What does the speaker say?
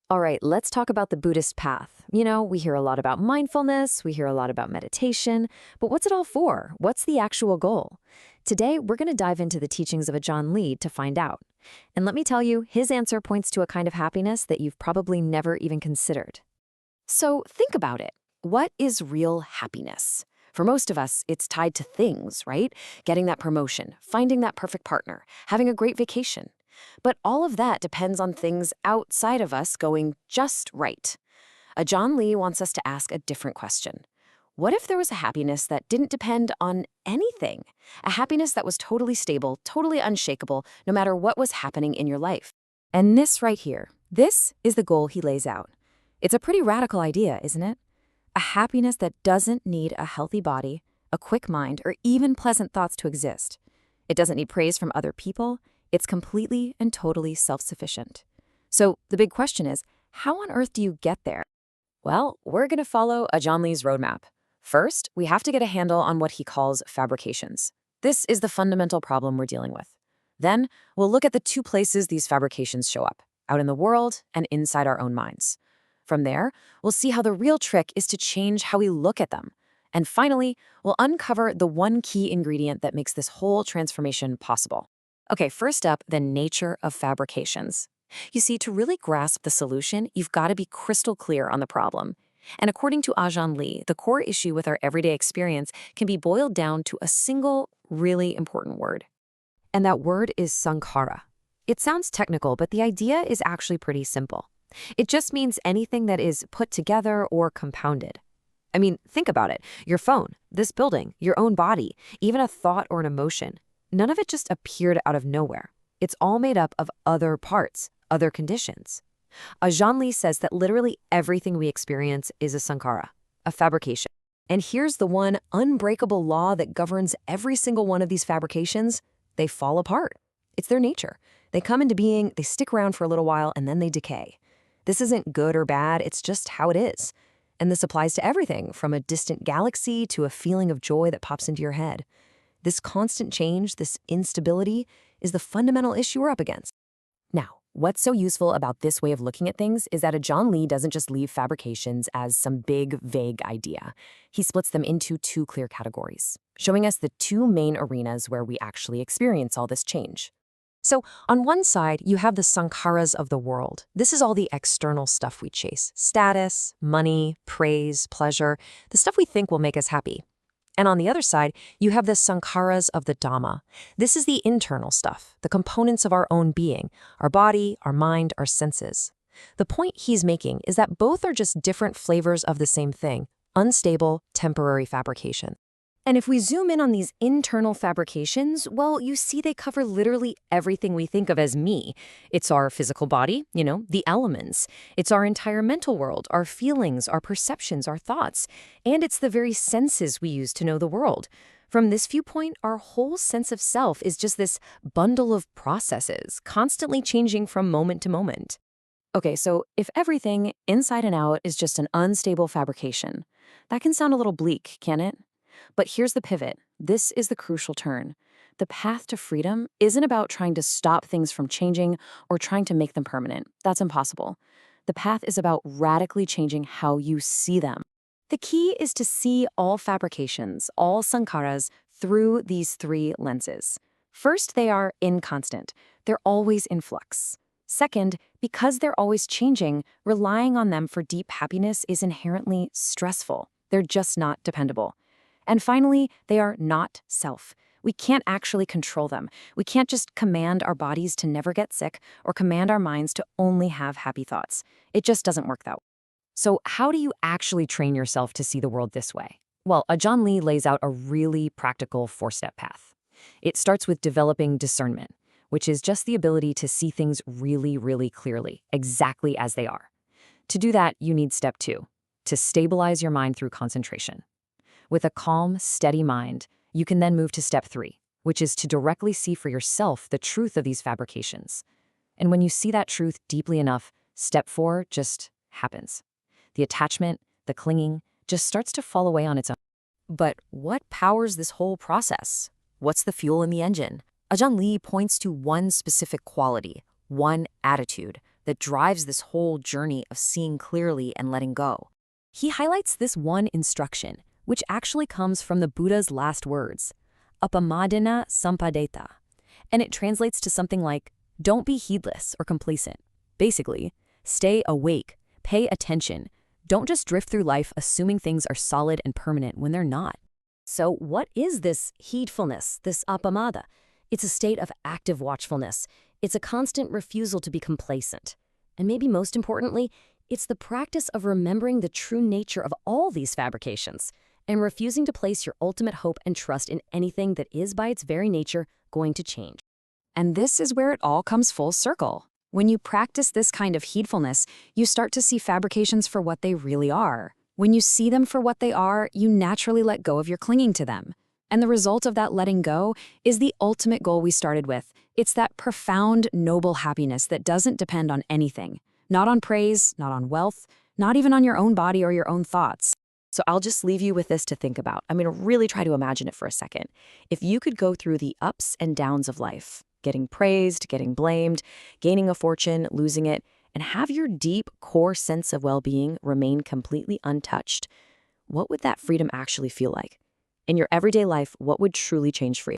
All right, let's talk about the Buddhist path. We hear a lot about mindfulness, we hear a lot about meditation, but what's it all for? What's the actual goal? Today, we're going to dive into the teachings of Ajaan Lee to find out. And let me tell you, his answer points to a kind of happiness that you've probably never even considered. So think about it. What is real happiness? For most of us, it's tied to things, right? Getting that promotion, finding that perfect partner, having a great vacation. But all of that depends on things outside of us going just right. Ajaan Lee wants us to ask a different question. What if there was a happiness that didn't depend on anything? A happiness that was totally stable, totally unshakable, no matter what was happening in your life. And this right here, this is the goal he lays out. It's a pretty radical idea, isn't it? A happiness that doesn't need a healthy body, a quick mind, or even pleasant thoughts to exist. It doesn't need praise from other people. It's completely and totally self-sufficient. So the big question is, how on earth do you get there? Well, we're going to follow Ajaan Lee's roadmap. First, we have to get a handle on what he calls fabrications. This is the fundamental problem we're dealing with. Then, we'll look at the two places these fabrications show up, out in the world and inside our own minds. From there, we'll see how the real trick is to change how we look at them. And finally, we'll uncover the one key ingredient that makes this whole transformation possible. Okay, first up, the nature of fabrications. You see, to really grasp the solution, you've got to be crystal clear on the problem. And according to Ajaan Lee, the core issue with our everyday experience can be boiled down to a single, really important word. And that word is saṅkhāra. It sounds technical, but the idea is actually pretty simple. It just means anything that is put together or compounded. I mean, think about it. Your phone, this building, your own body, even a thought or an emotion. None of it just appeared out of nowhere. It's all made up of other parts, other conditions. Ajaan Lee says that literally everything we experience is a saṅkhāra, a fabrication. And here's the one unbreakable law that governs every single one of these fabrications. They fall apart. It's their nature. They come into being, they stick around for a little while, and then they decay. This isn't good or bad, it's just how it is. And this applies to everything, from a distant galaxy to a feeling of joy that pops into your head. This constant change, this instability, is the fundamental issue we're up against. Now, what's so useful about this way of looking at things is that Ajaan Lee doesn't just leave fabrications as some big, vague idea. He splits them into two clear categories, showing us the two main arenas where we actually experience all this change. So, on one side, you have the saṅkhāras of the world. This is all the external stuff we chase: status, money, praise, pleasure, the stuff we think will make us happy. And on the other side, you have the saṅkhāras of the Dhamma. This is the internal stuff, the components of our own being, our body, our mind, our senses. The point he's making is that both are just different flavors of the same thing, unstable, temporary fabrication. And if we zoom in on these internal fabrications, well, you see they cover literally everything we think of as me. It's our physical body, the elements. It's our entire mental world, our feelings, our perceptions, our thoughts. And it's the very senses we use to know the world. From this viewpoint, our whole sense of self is just this bundle of processes, constantly changing from moment to moment. Okay, so if everything, inside and out, is just an unstable fabrication, that can sound a little bleak, can't it? But here's the pivot. This is the crucial turn. The path to freedom isn't about trying to stop things from changing or trying to make them permanent. That's impossible. The path is about radically changing how you see them. The key is to see all fabrications, all saṅkhāras, through these three lenses. First, they are inconstant. They're always in flux. Second, because they're always changing, relying on them for deep happiness is inherently stressful. They're just not dependable. And finally, they are not self. We can't actually control them. We can't just command our bodies to never get sick or command our minds to only have happy thoughts. It just doesn't work that way. So how do you actually train yourself to see the world this way? Well, Ajaan Lee lays out a really practical four-step path. It starts with developing discernment, which is just the ability to see things really, really clearly, exactly as they are. To do that, you need step 2, to stabilize your mind through concentration. With a calm, steady mind, you can then move to step 3, which is to directly see for yourself the truth of these fabrications. And when you see that truth deeply enough, step 4 just happens. The attachment, the clinging, just starts to fall away on its own. But what powers this whole process? What's the fuel in the engine? Ajaan Lee points to one specific quality, one attitude, that drives this whole journey of seeing clearly and letting go. He highlights this one instruction, which actually comes from the Buddha's last words, appamāda sampadeta, and it translates to something like, don't be heedless or complacent. Basically, stay awake, pay attention. Don't just drift through life assuming things are solid and permanent when they're not. So what is this heedfulness, this appamāda? It's a state of active watchfulness. It's a constant refusal to be complacent. And maybe most importantly, it's the practice of remembering the true nature of all these fabrications and refusing to place your ultimate hope and trust in anything that is by its very nature going to change. And this is where it all comes full circle. When you practice this kind of heedfulness, you start to see fabrications for what they really are. When you see them for what they are, you naturally let go of your clinging to them. And the result of that letting go is the ultimate goal we started with. It's that profound, noble happiness that doesn't depend on anything. Not on praise, not on wealth, not even on your own body or your own thoughts. So I'll just leave you with this to think about. I'm going to really try to imagine it for a second. If you could go through the ups and downs of life, getting praised, getting blamed, gaining a fortune, losing it, and have your deep core sense of well-being remain completely untouched, what would that freedom actually feel like? In your everyday life, what would truly change for you?